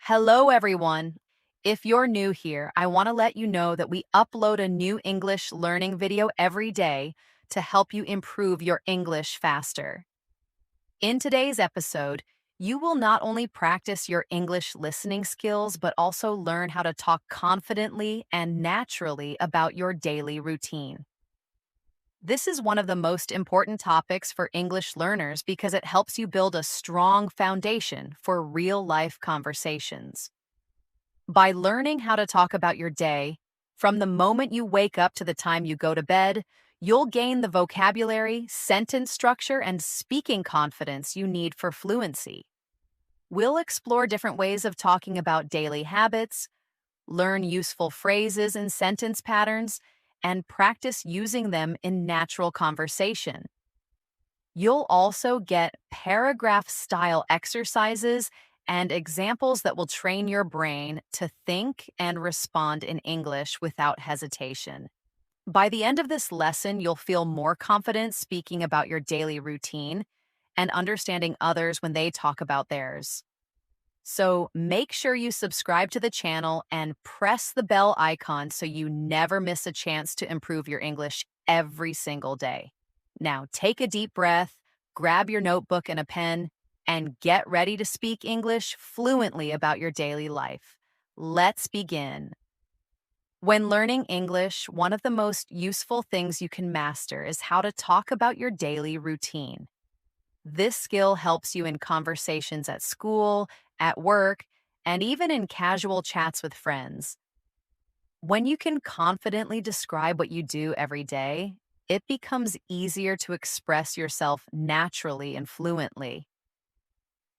Hello, everyone. If you're new here, I want to let you know that we upload a new English learning video every day to help you improve your English faster. In today's episode, you will not only practice your English listening skills, but also learn how to talk confidently and naturally about your daily routine. This is one of the most important topics for English learners because it helps you build a strong foundation for real life conversations. By learning how to talk about your day, from the moment you wake up to the time you go to bed, you'll gain the vocabulary, sentence structure, and speaking confidence you need for fluency. We'll explore different ways of talking about daily habits, learn useful phrases and sentence patterns, and practice using them in natural conversation. You'll also get paragraph style exercises and examples that will train your brain to think and respond in English without hesitation. By the end of this lesson, you'll feel more confident speaking about your daily routine and understanding others when they talk about theirs. So make sure you subscribe to the channel and press the bell icon so you never miss a chance to improve your English every single day. Now take a deep breath, grab your notebook and a pen, and get ready to speak English fluently about your daily life. Let's begin. When learning English, one of the most useful things you can master is how to talk about your daily routine. This skill helps you in conversations at school, at work, and even in casual chats with friends. When you can confidently describe what you do every day, it becomes easier to express yourself naturally and fluently.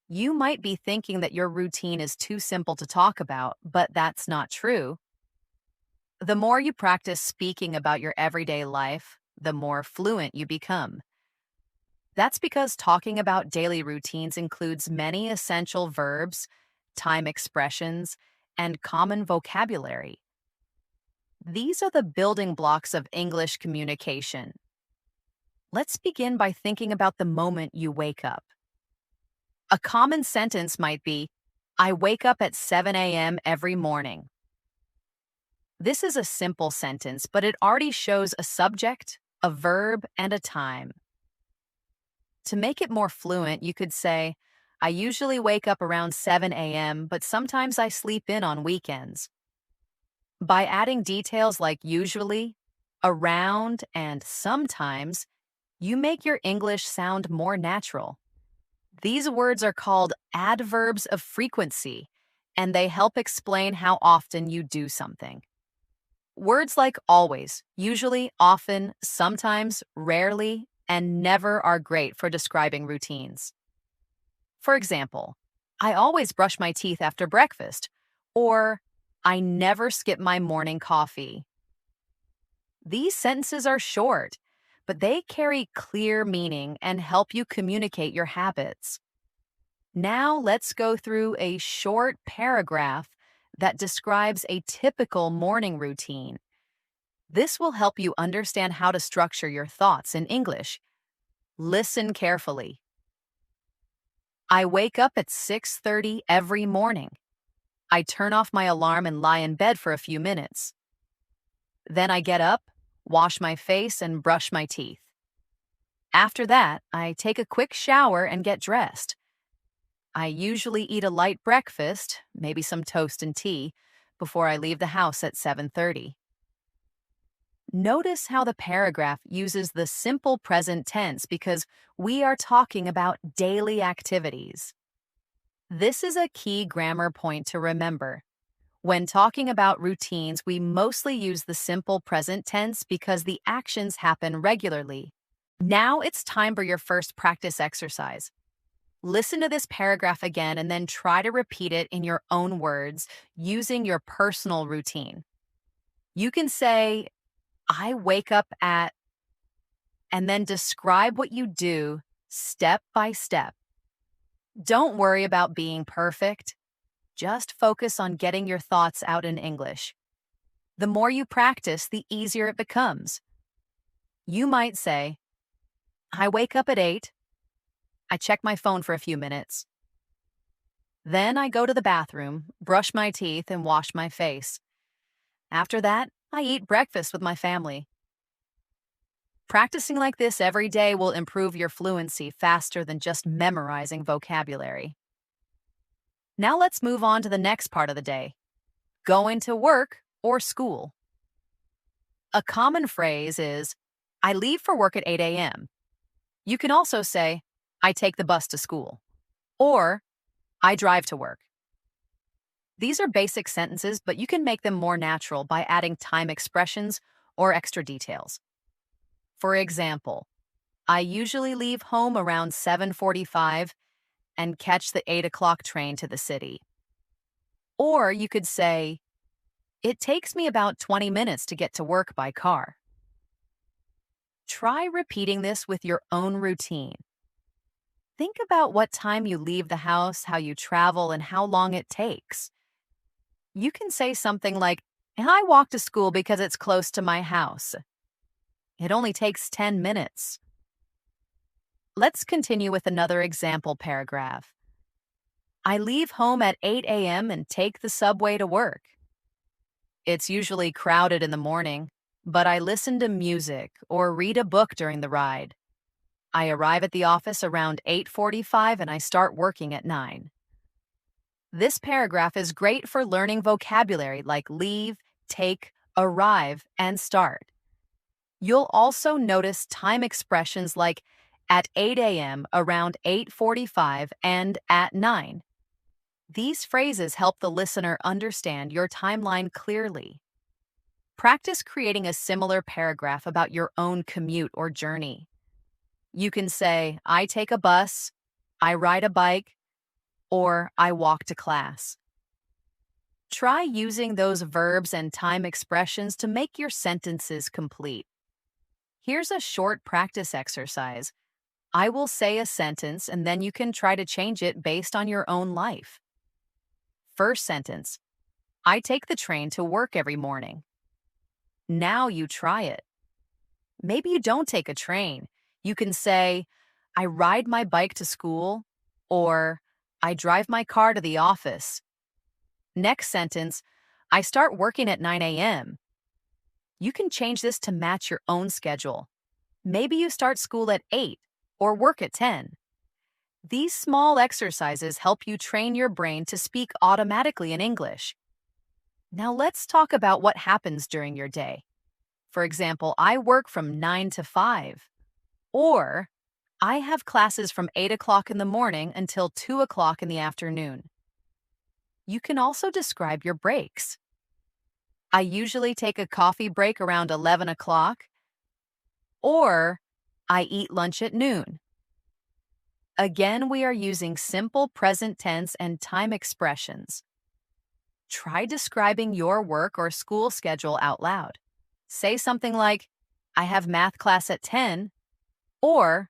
You might be thinking that your routine is too simple to talk about, but that's not true. The more you practice speaking about your everyday life, the more fluent you become. That's because talking about daily routines includes many essential verbs, time expressions, and common vocabulary. These are the building blocks of English communication. Let's begin by thinking about the moment you wake up. A common sentence might be, I wake up at 7 a.m. every morning. This is a simple sentence, but it already shows a subject, a verb, and a time. To make it more fluent, you could say, I usually wake up around 7 a.m., but sometimes I sleep in on weekends. By adding details like usually, around, and sometimes, you make your English sound more natural. These words are called adverbs of frequency, and they help explain how often you do something. Words like always, usually, often, sometimes, rarely, and never are great for describing routines. For example, I always brush my teeth after breakfast, or I never skip my morning coffee. These sentences are short, but they carry clear meaning and help you communicate your habits. Now let's go through a short paragraph that describes a typical morning routine. This will help you understand how to structure your thoughts in English. Listen carefully. I wake up at 6:30 every morning. I turn off my alarm and lie in bed for a few minutes. Then I get up, wash my face, and brush my teeth. After that, I take a quick shower and get dressed. I usually eat a light breakfast, maybe some toast and tea, before I leave the house at 7:30. Notice how the paragraph uses the simple present tense because we are talking about daily activities. This is a key grammar point to remember. When talking about routines, we mostly use the simple present tense because the actions happen regularly. Now it's time for your first practice exercise. Listen to this paragraph again and then try to repeat it in your own words using your personal routine. You can say, I wake up at, and then describe what you do step by step. Don't worry about being perfect. Just focus on getting your thoughts out in English. The more you practice, the easier it becomes. You might say, I wake up at 8. I check my phone for a few minutes. Then I go to the bathroom, brush my teeth, and wash my face. After that, I eat breakfast with my family. Practicing like this every day will improve your fluency faster than just memorizing vocabulary. Now let's move on to the next part of the day, going to work or school. A common phrase is, I leave for work at 8 a.m. You can also say, I take the bus to school, or I drive to work. These are basic sentences, but you can make them more natural by adding time expressions or extra details. For example, I usually leave home around 7:45 and catch the 8 o'clock train to the city. Or you could say, it takes me about 20 minutes to get to work by car. Try repeating this with your own routine. Think about what time you leave the house, how you travel, and how long it takes. You can say something like, I walk to school because it's close to my house. It only takes 10 minutes. Let's continue with another example paragraph. I leave home at 8 a.m. and take the subway to work. It's usually crowded in the morning, but I listen to music or read a book during the ride. I arrive at the office around 8:45 and I start working at 9. This paragraph is great for learning vocabulary like leave, take, arrive, and start. You'll also notice time expressions like at 8 a.m., around 8:45, and at 9. These phrases help the listener understand your timeline clearly. Practice creating a similar paragraph about your own commute or journey. You can say, I take a bus, I ride a bike, or I walk to class. Try using those verbs and time expressions to make your sentences complete. Here's a short practice exercise. I will say a sentence and then you can try to change it based on your own life. First sentence, I take the train to work every morning. Now you try it. Maybe you don't take a train. You can say, I ride my bike to school, or I drive my car to the office. Next sentence, I start working at 9 a.m. You can change this to match your own schedule. Maybe you start school at 8 or work at 10. These small exercises help you train your brain to speak automatically in English. Now let's talk about what happens during your day. For example, I work from 9 to 5. Or, I have classes from 8 o'clock in the morning until 2 o'clock in the afternoon. You can also describe your breaks. I usually take a coffee break around 11 o'clock. Or, I eat lunch at noon. Again, we are using simple present tense and time expressions. Try describing your work or school schedule out loud. Say something like, I have math class at 10, or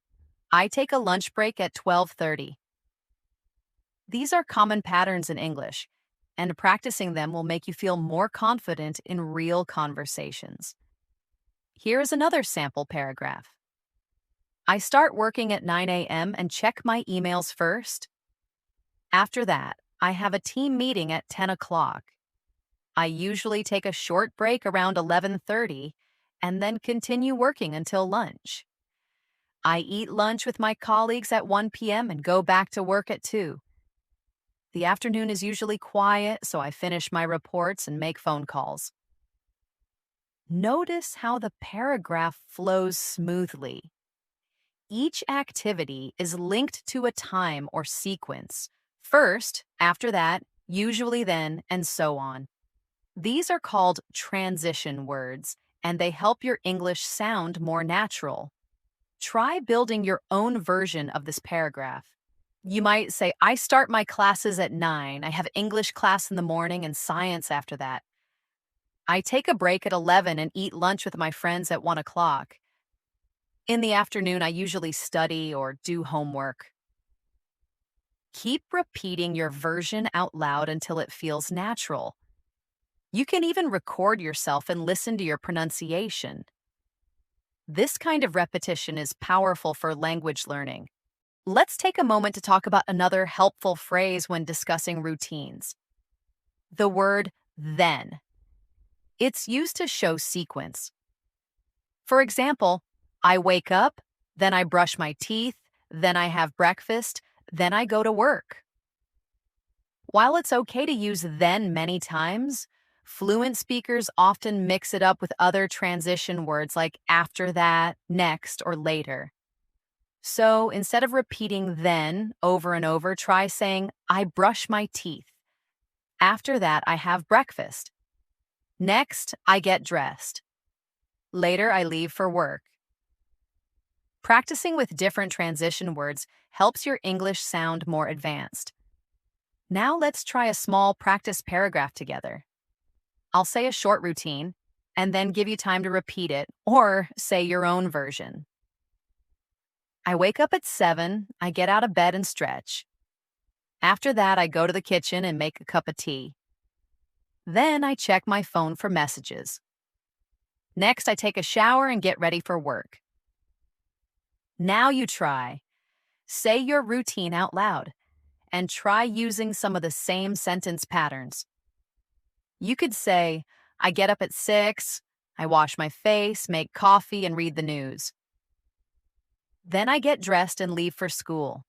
I take a lunch break at 12:30. These are common patterns in English, and practicing them will make you feel more confident in real conversations. Here is another sample paragraph. I start working at 9 a.m. and check my emails first. After that, I have a team meeting at 10 o'clock. I usually take a short break around 11:30 and then continue working until lunch. I eat lunch with my colleagues at 1 p.m. and go back to work at 2. The afternoon is usually quiet, so I finish my reports and make phone calls. Notice how the paragraph flows smoothly. Each activity is linked to a time or sequence. First, after that, usually then, and so on. These are called transition words, and they help your English sound more natural. Try building your own version of this paragraph. You might say, I start my classes at 9. I have English class in the morning and science after that. I take a break at 11 and eat lunch with my friends at 1 o'clock. In the afternoon, I usually study or do homework. Keep repeating your version out loud until it feels natural. You can even record yourself and listen to your pronunciation. This kind of repetition is powerful for language learning. Let's take a moment to talk about another helpful phrase when discussing routines. The word then. It's used to show sequence. For example, I wake up, then I brush my teeth, then I have breakfast, then I go to work. While it's okay to use then many times, fluent speakers often mix it up with other transition words like after that, next, or later. So instead of repeating then over and over, try saying, I brush my teeth. After that, I have breakfast. Next, I get dressed. Later, I leave for work. Practicing with different transition words helps your English sound more advanced. Now let's try a small practice paragraph together. I'll say a short routine and then give you time to repeat it or say your own version. I wake up at 7, I get out of bed and stretch. After that, I go to the kitchen and make a cup of tea. Then I check my phone for messages. Next, I take a shower and get ready for work. Now you try. Say your routine out loud and try using some of the same sentence patterns. You could say, I get up at 6, I wash my face, make coffee, and read the news. Then I get dressed and leave for school.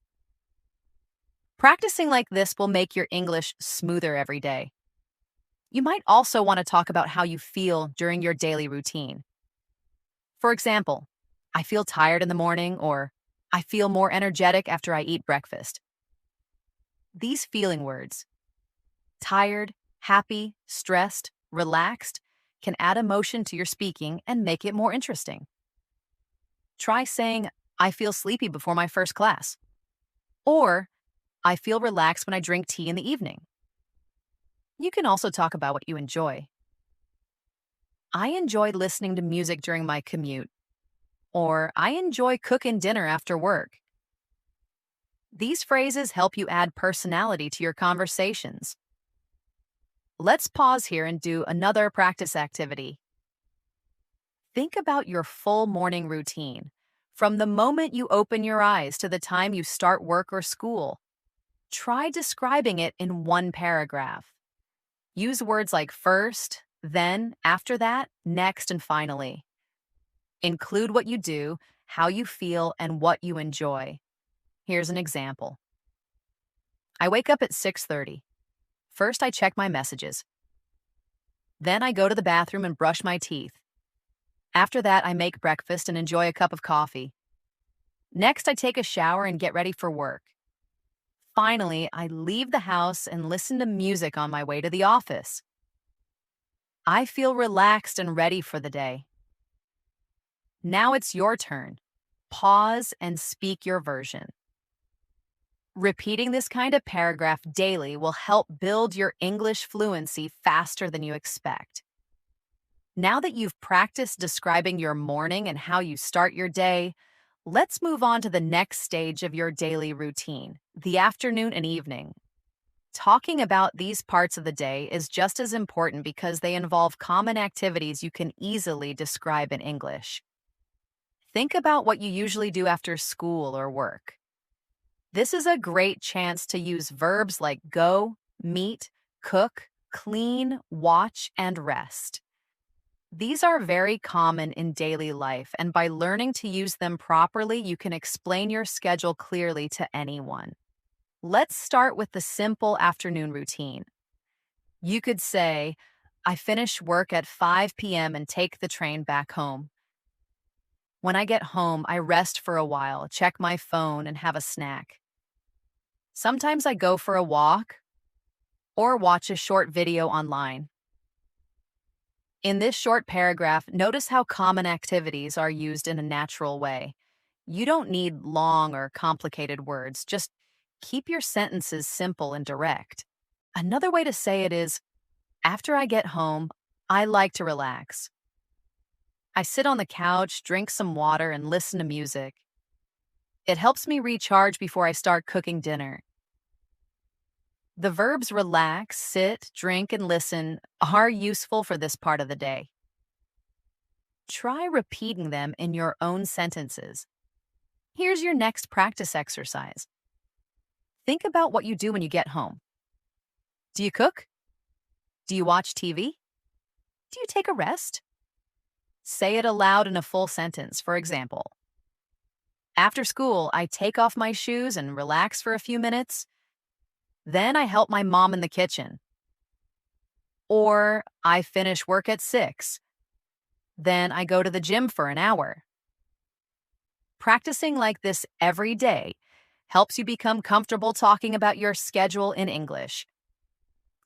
Practicing like this will make your English smoother every day. You might also want to talk about how you feel during your daily routine. For example, I feel tired in the morning, or I feel more energetic after I eat breakfast. These feeling words, tired, happy, stressed, relaxed, can add emotion to your speaking and make it more interesting. Try saying, I feel sleepy before my first class. Or, I feel relaxed when I drink tea in the evening. You can also talk about what you enjoy. I enjoy listening to music during my commute. Or, I enjoy cooking dinner after work. These phrases help you add personality to your conversations. Let's pause here and do another practice activity. Think about your full morning routine, from the moment you open your eyes to the time you start work or school. Try describing it in one paragraph. Use words like first, then, after that, next, and finally. Include what you do, how you feel, and what you enjoy. Here's an example. I wake up at 6:30. First, I check my messages. Then I go to the bathroom and brush my teeth. After that, I make breakfast and enjoy a cup of coffee. Next, I take a shower and get ready for work. Finally, I leave the house and listen to music on my way to the office. I feel relaxed and ready for the day. Now it's your turn. Pause and speak your version. Repeating this kind of paragraph daily will help build your English fluency faster than you expect. Now that you've practiced describing your morning and how you start your day, let's move on to the next stage of your daily routine, the afternoon and evening. Talking about these parts of the day is just as important because they involve common activities you can easily describe in English. Think about what you usually do after school or work. This is a great chance to use verbs like go, meet, cook, clean, watch, and rest. These are very common in daily life, and by learning to use them properly, you can explain your schedule clearly to anyone. Let's start with the simple afternoon routine. You could say, I finish work at 5 p.m. and take the train back home. When I get home, I rest for a while, check my phone, and have a snack. Sometimes I go for a walk or watch a short video online. In this short paragraph, notice how common activities are used in a natural way. You don't need long or complicated words, just keep your sentences simple and direct. Another way to say it is, after I get home, I like to relax. I sit on the couch, drink some water, and listen to music. It helps me recharge before I start cooking dinner. The verbs relax, sit, drink, and listen are useful for this part of the day. Try repeating them in your own sentences. Here's your next practice exercise. Think about what you do when you get home. Do you cook? Do you watch TV? Do you take a rest? Say it aloud in a full sentence. For example, after school, I take off my shoes and relax for a few minutes. Then I help my mom in the kitchen. Or I finish work at 6. Then I go to the gym for an hour. Practicing like this every day helps you become comfortable talking about your schedule in English.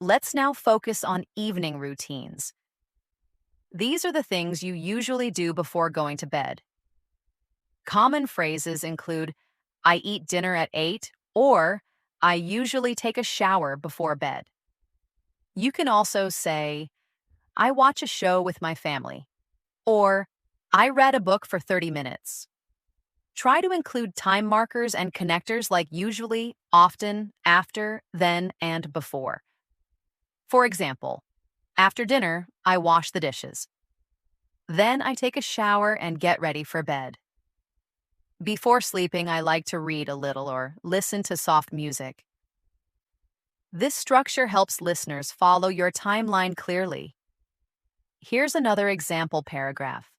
Let's now focus on evening routines. These are the things you usually do before going to bed. Common phrases include, I eat dinner at 8, or I usually take a shower before bed. You can also say, I watch a show with my family, or I read a book for 30 minutes. Try to include time markers and connectors like usually, often, after, then, and before. For example, after dinner, I wash the dishes. Then I take a shower and get ready for bed. Before sleeping, I like to read a little or listen to soft music. This structure helps listeners follow your timeline clearly. Here's another example paragraph.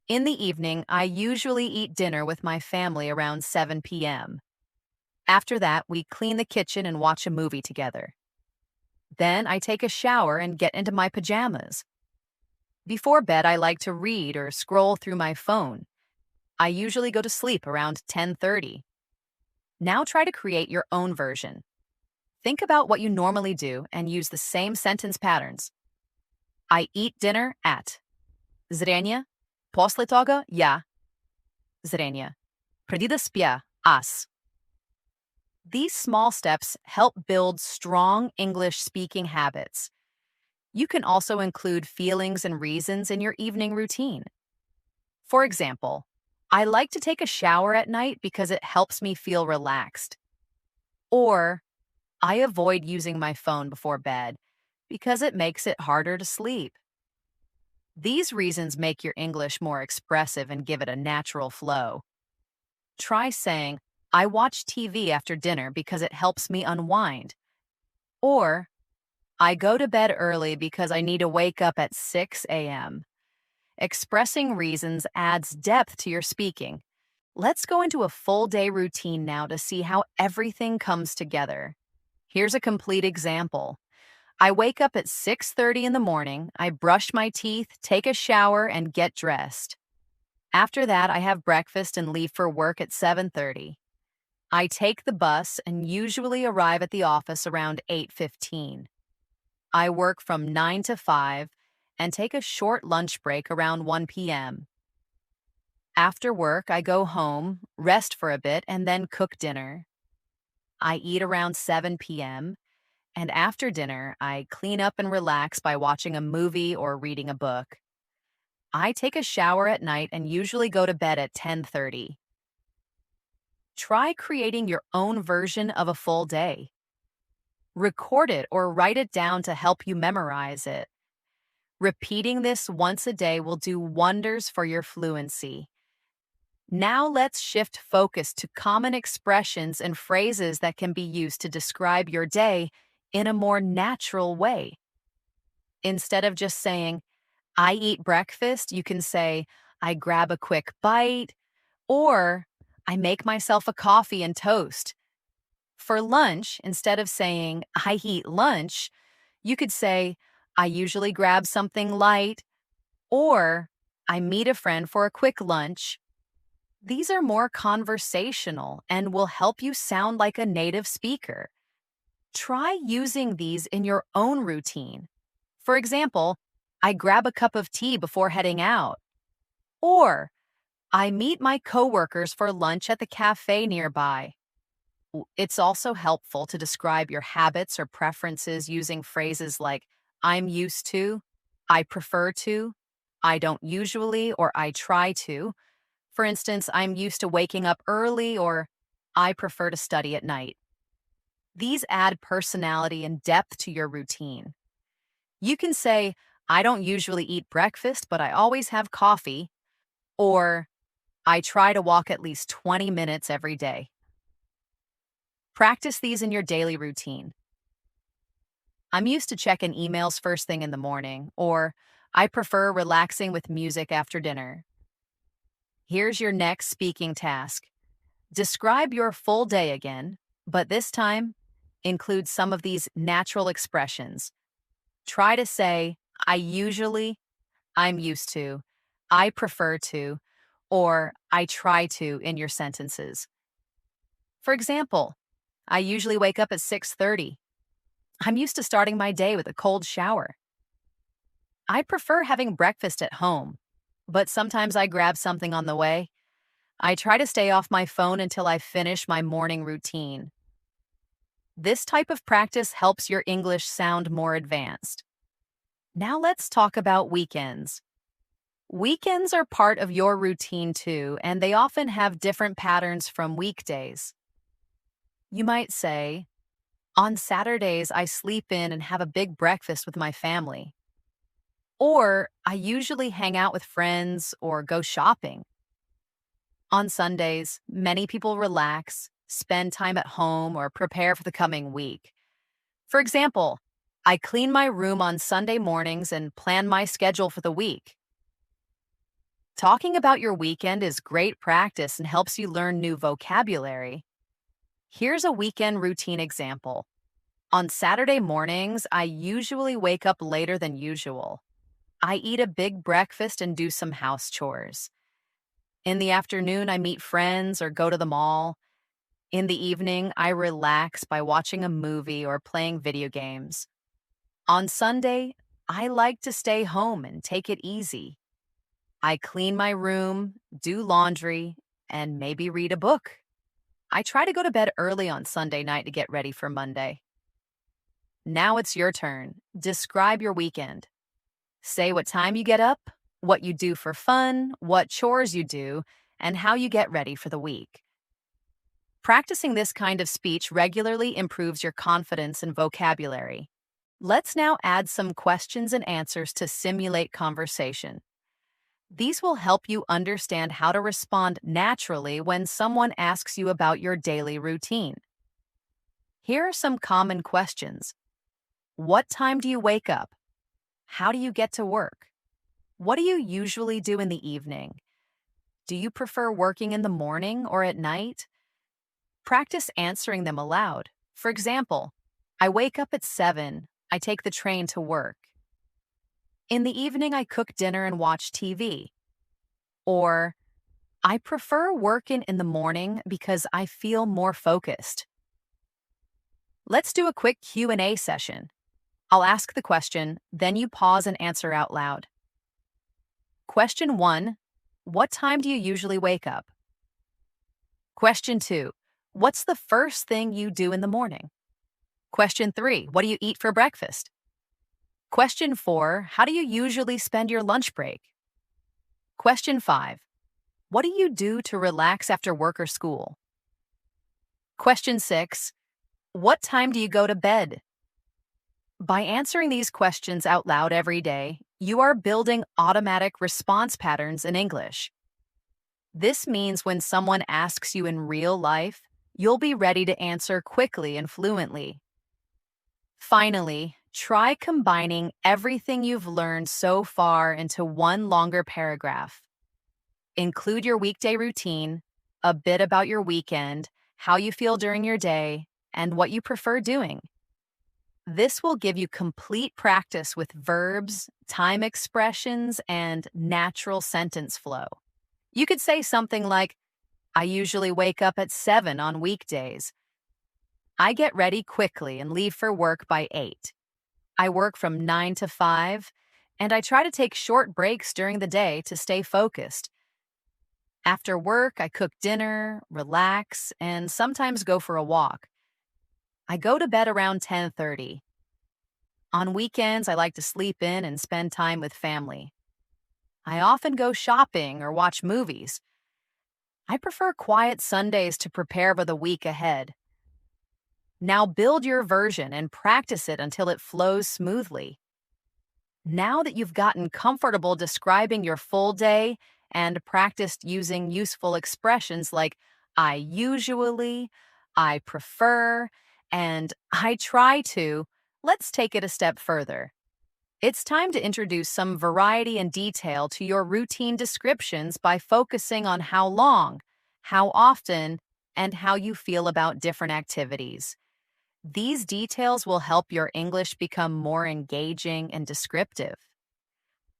In the evening, I usually eat dinner with my family around 7 p.m. After that, we clean the kitchen and watch a movie together. Then I take a shower and get into my pajamas. Before bed, I like to read or scroll through my phone. I usually go to sleep around 10:30. Now try to create your own version. Think about what you normally do and use the same sentence patterns. I eat dinner at. Zrение. После того я. Zrение. Преди да спя. Аз. These small steps help build strong English speaking habits. You can also include feelings and reasons in your evening routine. For example, I like to take a shower at night because it helps me feel relaxed. Or, I avoid using my phone before bed because it makes it harder to sleep. These reasons make your English more expressive and give it a natural flow. Try saying, I watch TV after dinner because it helps me unwind. Or, I go to bed early because I need to wake up at 6 a.m. Expressing reasons adds depth to your speaking. Let's go into a full day routine now to see how everything comes together. Here's a complete example. I wake up at 6:30 in the morning, I brush my teeth, take a shower, and get dressed. After that, I have breakfast and leave for work at 7:30. I take the bus and usually arrive at the office around 8:15. I work from 9 to 5 and take a short lunch break around 1 p.m. After work, I go home, rest for a bit, and then cook dinner. I eat around 7 p.m., and after dinner, I clean up and relax by watching a movie or reading a book. I take a shower at night and usually go to bed at 10:30. Try creating your own version of a full day. Record it or write it down to help you memorize it. Repeating this once a day will do wonders for your fluency. Now let's shift focus to common expressions and phrases that can be used to describe your day in a more natural way. Instead of just saying, I eat breakfast, you can say, I grab a quick bite, or I make myself a coffee and toast. For lunch, instead of saying, I eat lunch, you could say, I usually grab something light, or I meet a friend for a quick lunch. These are more conversational and will help you sound like a native speaker. Try using these in your own routine. For example, I grab a cup of tea before heading out. Or, I meet my coworkers for lunch at the cafe nearby. It's also helpful to describe your habits or preferences using phrases like I'm used to, I prefer to, I don't usually, or I try to. For instance, I'm used to waking up early, or I prefer to study at night. These add personality and depth to your routine. You can say, I don't usually eat breakfast, but I always have coffee, or I try to walk at least 20 minutes every day. Practice these in your daily routine. I'm used to checking emails first thing in the morning, or I prefer relaxing with music after dinner. Here's your next speaking task. Describe your full day again, but this time, include some of these natural expressions. Try to say, I usually, I'm used to, I prefer to, or I try to in your sentences. For example, I usually wake up at 6:30. I'm used to starting my day with a cold shower. I prefer having breakfast at home, but sometimes I grab something on the way. I try to stay off my phone until I finish my morning routine. This type of practice helps your English sound more advanced. Now let's talk about weekends. Weekends are part of your routine too, and they often have different patterns from weekdays. You might say, on Saturdays, I sleep in and have a big breakfast with my family. Or I usually hang out with friends or go shopping. On Sundays, many people relax, spend time at home, or prepare for the coming week. For example, I clean my room on Sunday mornings and plan my schedule for the week. Talking about your weekend is great practice and helps you learn new vocabulary. Here's a weekend routine example. On Saturday mornings, I usually wake up later than usual. I eat a big breakfast and do some house chores. In the afternoon, I meet friends or go to the mall. In the evening, I relax by watching a movie or playing video games. On Sunday, I like to stay home and take it easy. I clean my room, do laundry, and maybe read a book. I try to go to bed early on Sunday night to get ready for Monday. Now it's your turn. Describe your weekend. Say what time you get up, what you do for fun, what chores you do, and how you get ready for the week. Practicing this kind of speech regularly improves your confidence and vocabulary. Let's now add some questions and answers to simulate conversation. These will help you understand how to respond naturally when someone asks you about your daily routine. Here are some common questions. What time do you wake up? How do you get to work? What do you usually do in the evening? Do you prefer working in the morning or at night? Practice answering them aloud. For example, I wake up at 7. I take the train to work. In the evening, I cook dinner and watch TV. Or, I prefer working in the morning because I feel more focused. Let's do a quick Q&A session. I'll ask the question, then you pause and answer out loud. Question 1, what time do you usually wake up? Question 2, what's the first thing you do in the morning? Question 3, what do you eat for breakfast? Question 4, how do you usually spend your lunch break? Question 5, what do you do to relax after work or school? Question 6, what time do you go to bed? By answering these questions out loud every day, you are building automatic response patterns in English. This means when someone asks you in real life, you'll be ready to answer quickly and fluently. Finally, try combining everything you've learned so far into one longer paragraph. Include your weekday routine, a bit about your weekend, how you feel during your day, and what you prefer doing. This will give you complete practice with verbs, time expressions, and natural sentence flow. You could say something like, I usually wake up at 7 on weekdays. I get ready quickly and leave for work by 8. I work from 9 to 5, and I try to take short breaks during the day to stay focused. After work, I cook dinner, relax, and sometimes go for a walk. I go to bed around 10:30. On weekends, I like to sleep in and spend time with family. I often go shopping or watch movies. I prefer quiet Sundays to prepare for the week ahead. Now build your version and practice it until it flows smoothly. Now that you've gotten comfortable describing your full day, and practiced using useful expressions like I usually, I prefer, and I try to, let's take it a step further. It's time to introduce some variety and detail to your routine descriptions by focusing on how long, how often, and how you feel about different activities. These details will help your English become more engaging and descriptive.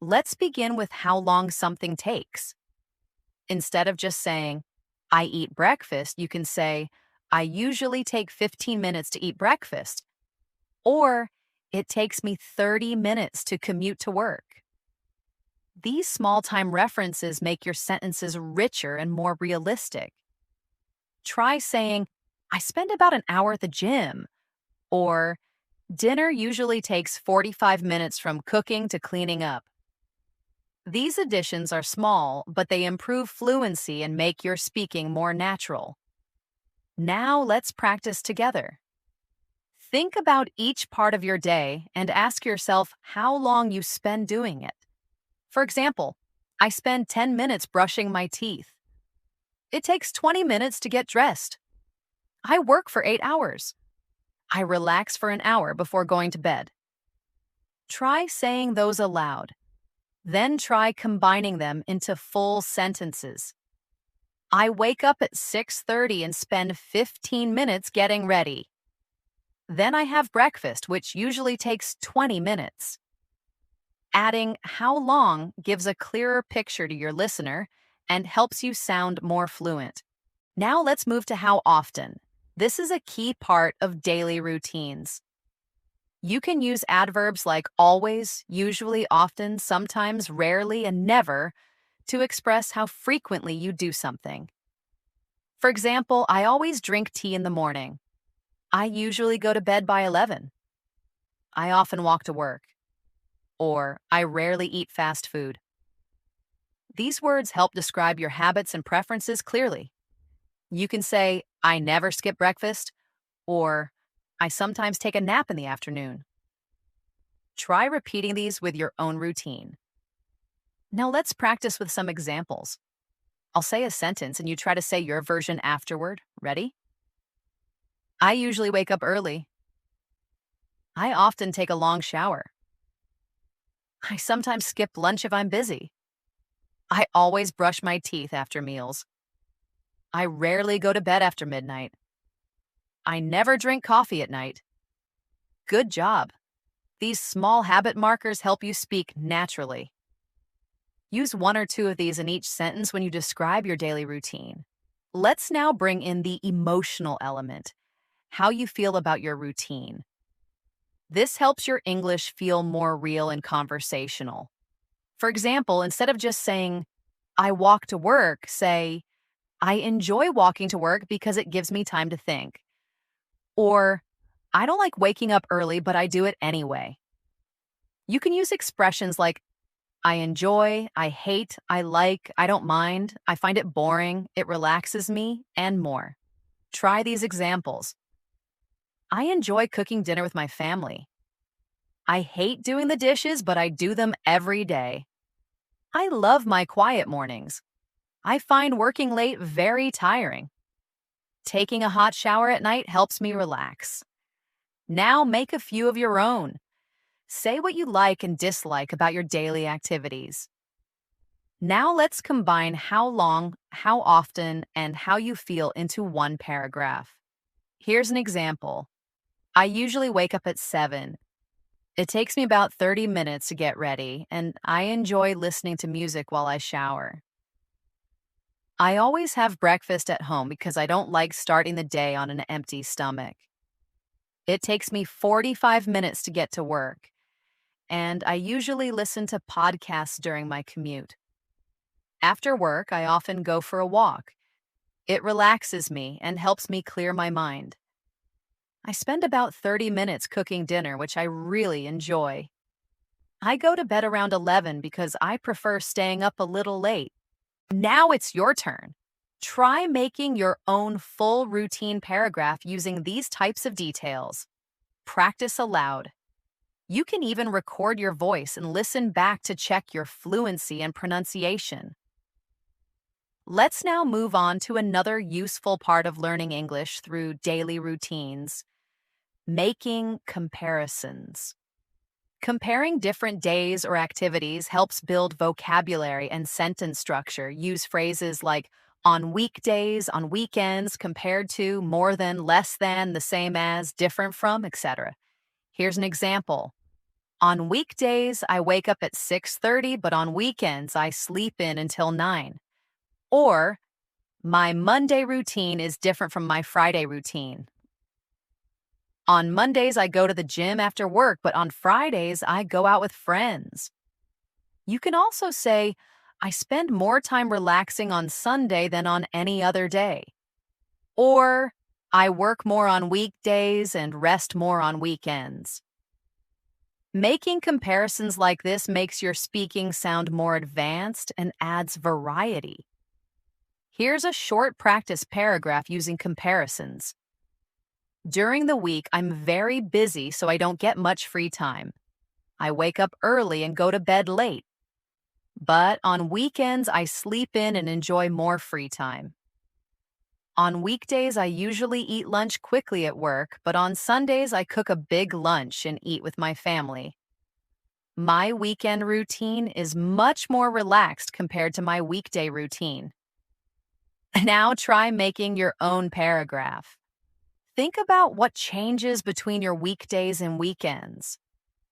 Let's begin with how long something takes. Instead of just saying, I eat breakfast, you can say, I usually take 15 minutes to eat breakfast. Or, it takes me 30 minutes to commute to work. These small time references make your sentences richer and more realistic. Try saying, I spend about an hour at the gym, or dinner usually takes 45 minutes from cooking to cleaning up. These additions are small, but they improve fluency and make your speaking more natural. Now let's practice together. Think about each part of your day and ask yourself how long you spend doing it. For example, I spend 10 minutes brushing my teeth. It takes 20 minutes to get dressed. I work for 8 hours. I relax for an hour before going to bed. Try saying those aloud. Then try combining them into full sentences. I wake up at 6:30 and spend 15 minutes getting ready. Then I have breakfast, which usually takes 20 minutes. Adding how long gives a clearer picture to your listener and helps you sound more fluent. Now let's move to how often. This is a key part of daily routines. You can use adverbs like always, usually, often, sometimes, rarely, and never to express how frequently you do something. For example, I always drink tea in the morning. I usually go to bed by 11. I often walk to work. Or I rarely eat fast food. These words help describe your habits and preferences clearly. You can say, I never skip breakfast, or I sometimes take a nap in the afternoon. Try repeating these with your own routine. Now let's practice with some examples. I'll say a sentence and you try to say your version afterward. Ready? I usually wake up early. I often take a long shower. I sometimes skip lunch if I'm busy. I always brush my teeth after meals. I rarely go to bed after midnight. I never drink coffee at night. Good job. These small habit markers help you speak naturally. Use one or two of these in each sentence when you describe your daily routine. Let's now bring in the emotional element, how you feel about your routine. This helps your English feel more real and conversational. For example, instead of just saying, I walk to work, say, I enjoy walking to work because it gives me time to think. Or, I don't like waking up early, but I do it anyway. You can use expressions like, I enjoy, I hate, I like, I don't mind, I find it boring, it relaxes me, and more. Try these examples. I enjoy cooking dinner with my family. I hate doing the dishes, but I do them every day. I love my quiet mornings. I find working late very tiring. Taking a hot shower at night helps me relax. Now make a few of your own. Say what you like and dislike about your daily activities. Now let's combine how long, how often, and how you feel into one paragraph. Here's an example. I usually wake up at 7. It takes me about 30 minutes to get ready, and I enjoy listening to music while I shower. I always have breakfast at home because I don't like starting the day on an empty stomach. It takes me 45 minutes to get to work, and I usually listen to podcasts during my commute. After work, I often go for a walk. It relaxes me and helps me clear my mind. I spend about 30 minutes cooking dinner, which I really enjoy. I go to bed around 11 because I prefer staying up a little late. Now it's your turn. Try making your own full routine paragraph using these types of details. Practice aloud. You can even record your voice and listen back to check your fluency and pronunciation. Let's now move on to another useful part of learning English through daily routines: making comparisons. Comparing different days or activities helps build vocabulary and sentence structure. Use phrases like on weekdays, on weekends, compared to, more than, less than, the same as, different from, etc. Here's an example. On weekdays, I wake up at 6:30, but on weekends, I sleep in until 9. Or, my Monday routine is different from my Friday routine. On Mondays, I go to the gym after work, but on Fridays, I go out with friends. You can also say, I spend more time relaxing on Sunday than on any other day. Or, I work more on weekdays and rest more on weekends. Making comparisons like this makes your speaking sound more advanced and adds variety. Here's a short practice paragraph using comparisons. During the week, I'm very busy, so I don't get much free time. I wake up early and go to bed late. But on weekends, I sleep in and enjoy more free time. On weekdays, I usually eat lunch quickly at work, but on Sundays, I cook a big lunch and eat with my family. My weekend routine is much more relaxed compared to my weekday routine. Now try making your own paragraph. Think about what changes between your weekdays and weekends.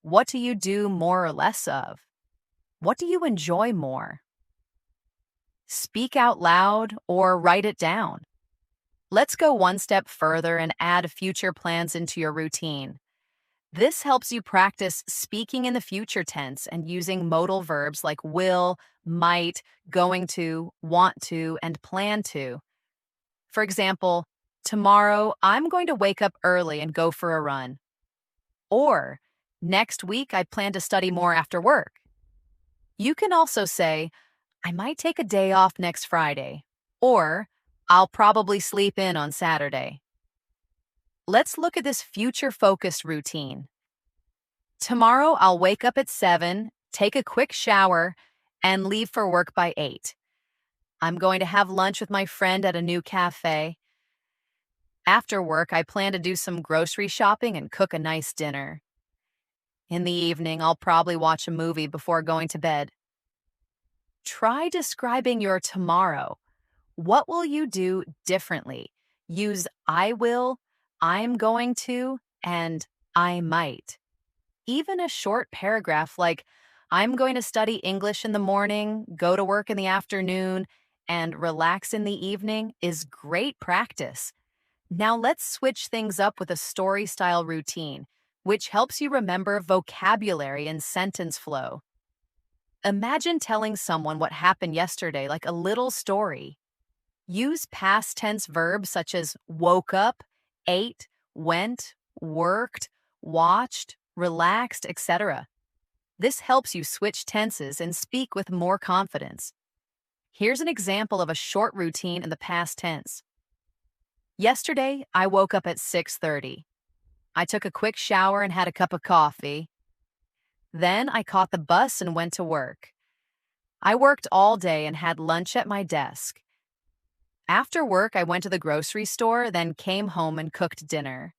What do you do more or less of? What do you enjoy more? Speak out loud or write it down. Let's go one step further and add future plans into your routine. This helps you practice speaking in the future tense and using modal verbs like will, might, going to, want to, and plan to. For example, tomorrow I'm going to wake up early and go for a run. Or, next week I plan to study more after work. You can also say, I might take a day off next Friday. Or, I'll probably sleep in on Saturday. Let's look at this future-focused routine. Tomorrow, I'll wake up at 7, take a quick shower, and leave for work by 8. I'm going to have lunch with my friend at a new cafe. After work, I plan to do some grocery shopping and cook a nice dinner. In the evening, I'll probably watch a movie before going to bed. Try describing your tomorrow. What will you do differently? Use I will, I'm going to, and I might. Even a short paragraph like, I'm going to study English in the morning, go to work in the afternoon, and relax in the evening is great practice. Now let's switch things up with a story-style routine, which helps you remember vocabulary and sentence flow. Imagine telling someone what happened yesterday like a little story. Use past tense verbs such as woke up, ate, went, worked, watched, relaxed, etc. This helps you switch tenses and speak with more confidence. Here's an example of a short routine in the past tense. Yesterday, I woke up at 6:30. I took a quick shower and had a cup of coffee. Then I caught the bus and went to work. I worked all day and had lunch at my desk. After work, I went to the grocery store, then came home and cooked dinner.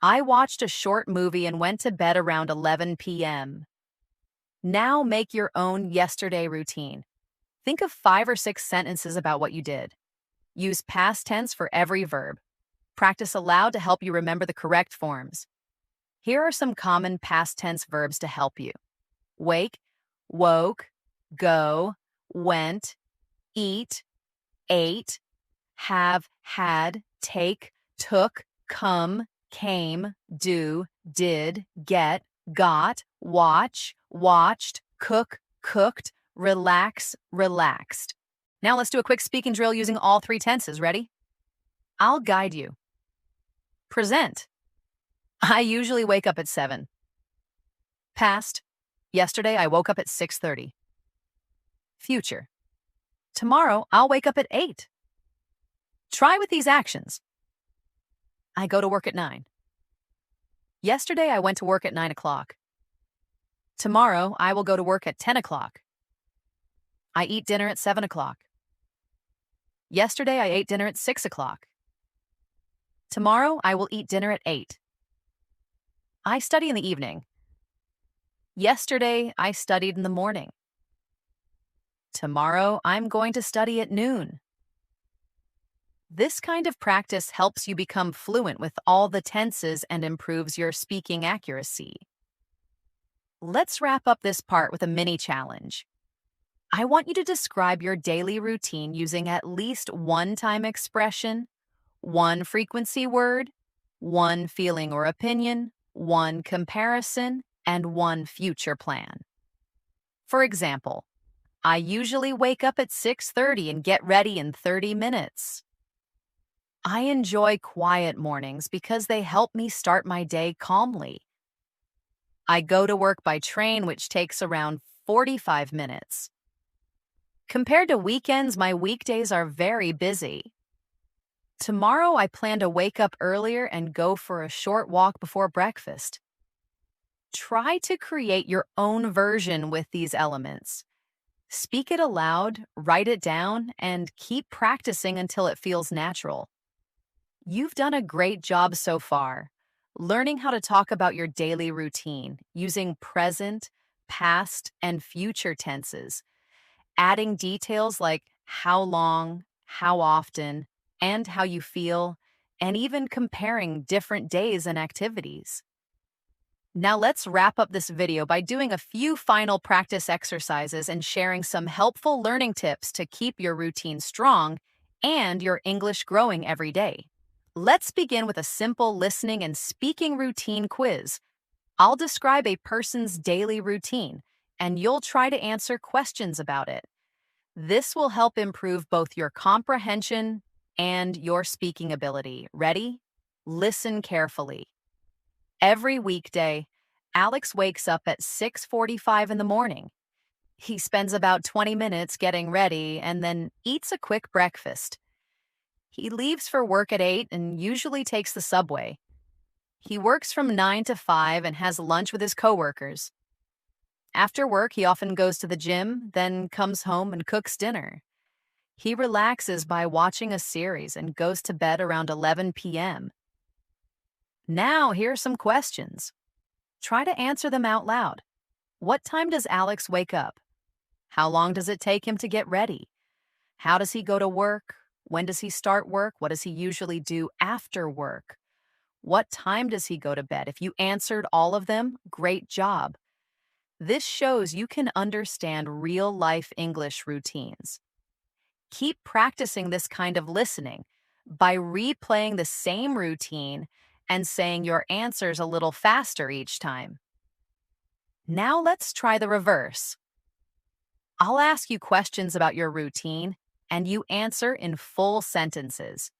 I watched a short movie and went to bed around 11 p.m. Now make your own yesterday routine. Think of 5 or 6 sentences about what you did. Use past tense for every verb. Practice aloud to help you remember the correct forms. Here are some common past tense verbs to help you. Wake, woke, go, went, eat, ate, have, had, take, took, come, came, do, did, get, got, watch, watched, cook, cooked, relax, relaxed. Now let's do a quick speaking drill using all 3 tenses. Ready? I'll guide you. Present. I usually wake up at 7. Past. Yesterday I woke up at 6:30. Future. Tomorrow I'll wake up at 8. Try with these actions. I go to work at 9. Yesterday I went to work at 9 o'clock. Tomorrow I will go to work at 10 o'clock. I eat dinner at 7 o'clock. Yesterday, I ate dinner at 6 o'clock. Tomorrow, I will eat dinner at 8. I study in the evening. Yesterday, I studied in the morning. Tomorrow, I'm going to study at noon. This kind of practice helps you become fluent with all the tenses and improves your speaking accuracy. Let's wrap up this part with a mini challenge. I want you to describe your daily routine using at least one time expression, one frequency word, one feeling or opinion, one comparison, and one future plan. For example, I usually wake up at 6:30 and get ready in 30 minutes. I enjoy quiet mornings because they help me start my day calmly. I go to work by train, which takes around 45 minutes. Compared to weekends, my weekdays are very busy. Tomorrow, I plan to wake up earlier and go for a short walk before breakfast. Try to create your own version with these elements. Speak it aloud, write it down, and keep practicing until it feels natural. You've done a great job so far, learning how to talk about your daily routine using present, past, and future tenses, adding details like how long, how often, and how you feel, and even comparing different days and activities. Now let's wrap up this video by doing a few final practice exercises and sharing some helpful learning tips to keep your routine strong and your English growing every day. Let's begin with a simple listening and speaking routine quiz. I'll describe a person's daily routine, and you'll try to answer questions about it. This will help improve both your comprehension and your speaking ability. Ready? Listen carefully. Every weekday, Alex wakes up at 6:45 in the morning. He spends about 20 minutes getting ready and then eats a quick breakfast. He leaves for work at 8 and usually takes the subway. He works from 9 to 5 and has lunch with his coworkers. After work, he often goes to the gym, then comes home and cooks dinner. He relaxes by watching a series and goes to bed around 11 p.m. Now, here are some questions. Try to answer them out loud. What time does Alex wake up? How long does it take him to get ready? How does he go to work? When does he start work? What does he usually do after work? What time does he go to bed? If you answered all of them, great job. This shows you can understand real-life English routines. Keep practicing this kind of listening by replaying the same routine and saying your answers a little faster each time. Now let's try the reverse. I'll ask you questions about your routine, and you answer in full sentences.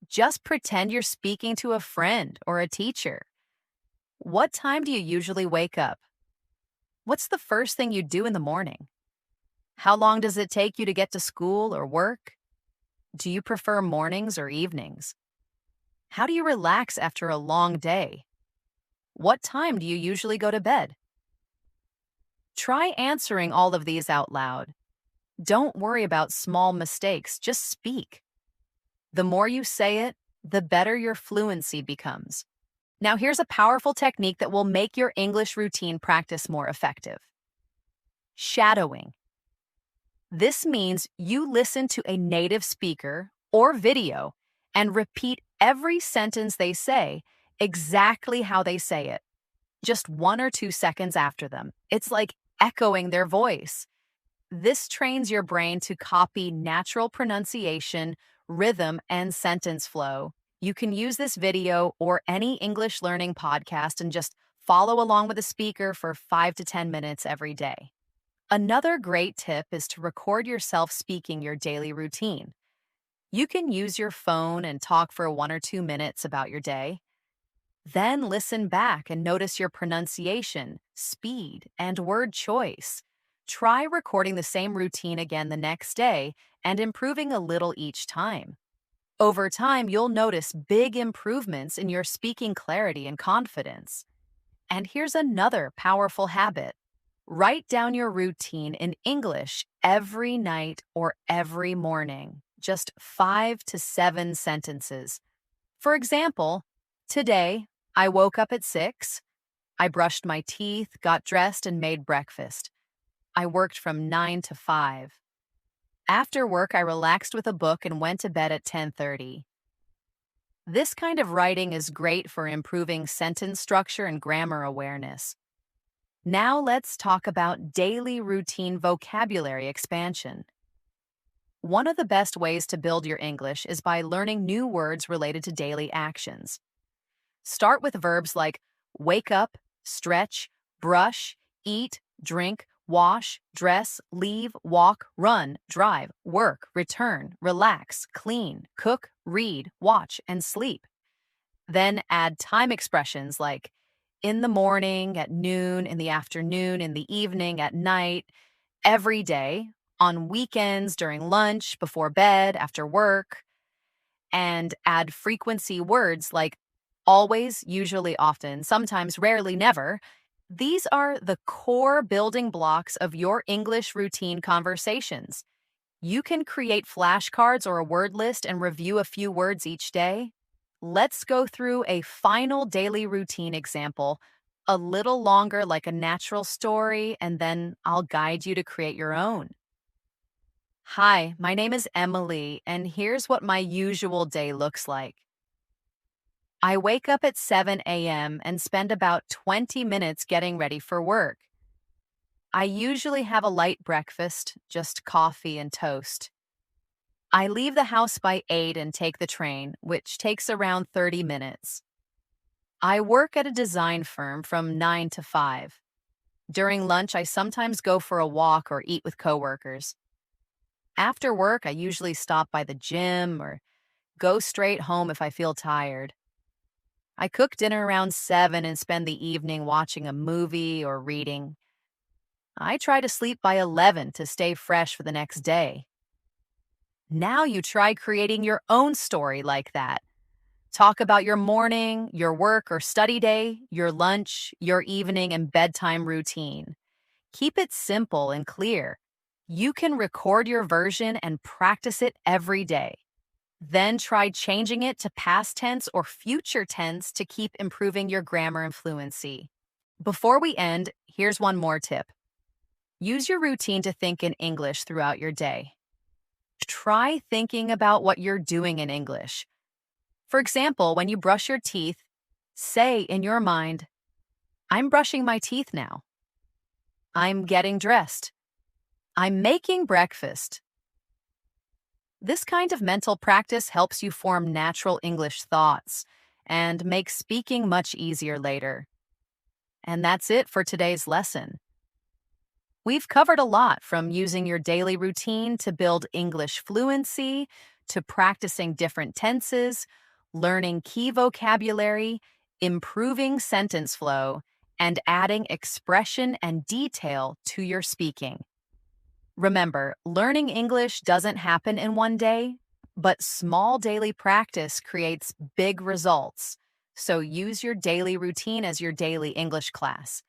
Just pretend you're speaking to a friend or a teacher. What time do you usually wake up? What's the first thing you do in the morning? How long does it take you to get to school or work? Do you prefer mornings or evenings? How do you relax after a long day? What time do you usually go to bed? Try answering all of these out loud. Don't worry about small mistakes, just speak. The more you say it, the better your fluency becomes. Now here's a powerful technique that will make your English routine practice more effective. Shadowing. This means you listen to a native speaker or video and repeat every sentence they say exactly how they say it, just 1 or 2 seconds after them. It's like echoing their voice. This trains your brain to copy natural pronunciation, rhythm, and sentence flow. You can use this video or any English learning podcast and just follow along with the speaker for 5 to 10 minutes every day. Another great tip is to record yourself speaking your daily routine. You can use your phone and talk for 1 or 2 minutes about your day. Then listen back and notice your pronunciation, speed, and word choice. Try recording the same routine again the next day and improving a little each time. Over time, you'll notice big improvements in your speaking clarity and confidence. And here's another powerful habit. Write down your routine in English every night or every morning. just 5 to 7 sentences. For example, today I woke up at 6. I brushed my teeth, got dressed, and made breakfast. I worked from 9 to 5. After work, I relaxed with a book and went to bed at 10:30. This kind of writing is great for improving sentence structure and grammar awareness. Now let's talk about daily routine vocabulary expansion. One of the best ways to build your English is by learning new words related to daily actions. Start with verbs like wake up, stretch, brush, eat, drink, wash, dress, leave, walk, run, drive, work, return, relax, clean, cook, read, watch, and sleep. Then add time expressions like in the morning, at noon, in the afternoon, in the evening, at night, every day, on weekends, during lunch, before bed, after work, and add frequency words like always, usually, often, sometimes, rarely, never. These are the core building blocks of your English routine conversations. You can create flashcards or a word list and review a few words each day. Let's go through a final daily routine example, a little longer like a natural story, and then I'll guide you to create your own. Hi, my name is Emily, and here's what my usual day looks like. I wake up at 7 a.m. and spend about 20 minutes getting ready for work. I usually have a light breakfast, just coffee and toast. I leave the house by 8 and take the train, which takes around 30 minutes. I work at a design firm from 9 to 5. During lunch, I sometimes go for a walk or eat with coworkers. After work, I usually stop by the gym or go straight home if I feel tired. I cook dinner around 7 and spend the evening watching a movie or reading. I try to sleep by 11 to stay fresh for the next day. Now you try creating your own story like that. Talk about your morning, your work or study day, your lunch, your evening, and bedtime routine. Keep it simple and clear. You can record your version and practice it every day. Then try changing it to past tense or future tense to keep improving your grammar and fluency. Before we end, here's one more tip. Use your routine to think in English throughout your day. Try thinking about what you're doing in English. For example, when you brush your teeth, say in your mind, I'm brushing my teeth now. I'm getting dressed. I'm making breakfast. This kind of mental practice helps you form natural English thoughts and makes speaking much easier later. And that's it for today's lesson. We've covered a lot, from using your daily routine to build English fluency, to practicing different tenses, learning key vocabulary, improving sentence flow, and adding expression and detail to your speaking. Remember, learning English doesn't happen in one day, but small daily practice creates big results. So use your daily routine as your daily English class.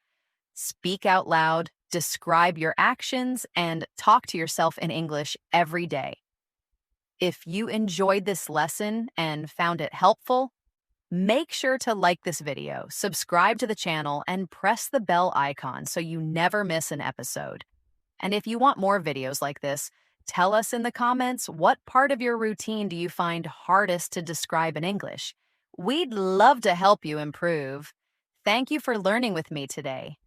Speak out loud, describe your actions, and talk to yourself in English every day. If you enjoyed this lesson and found it helpful, make sure to like this video, subscribe to the channel, and press the bell icon so you never miss an episode. And if you want more videos like this, tell us in the comments, what part of your routine do you find hardest to describe in English? We'd love to help you improve. Thank you for learning with me today.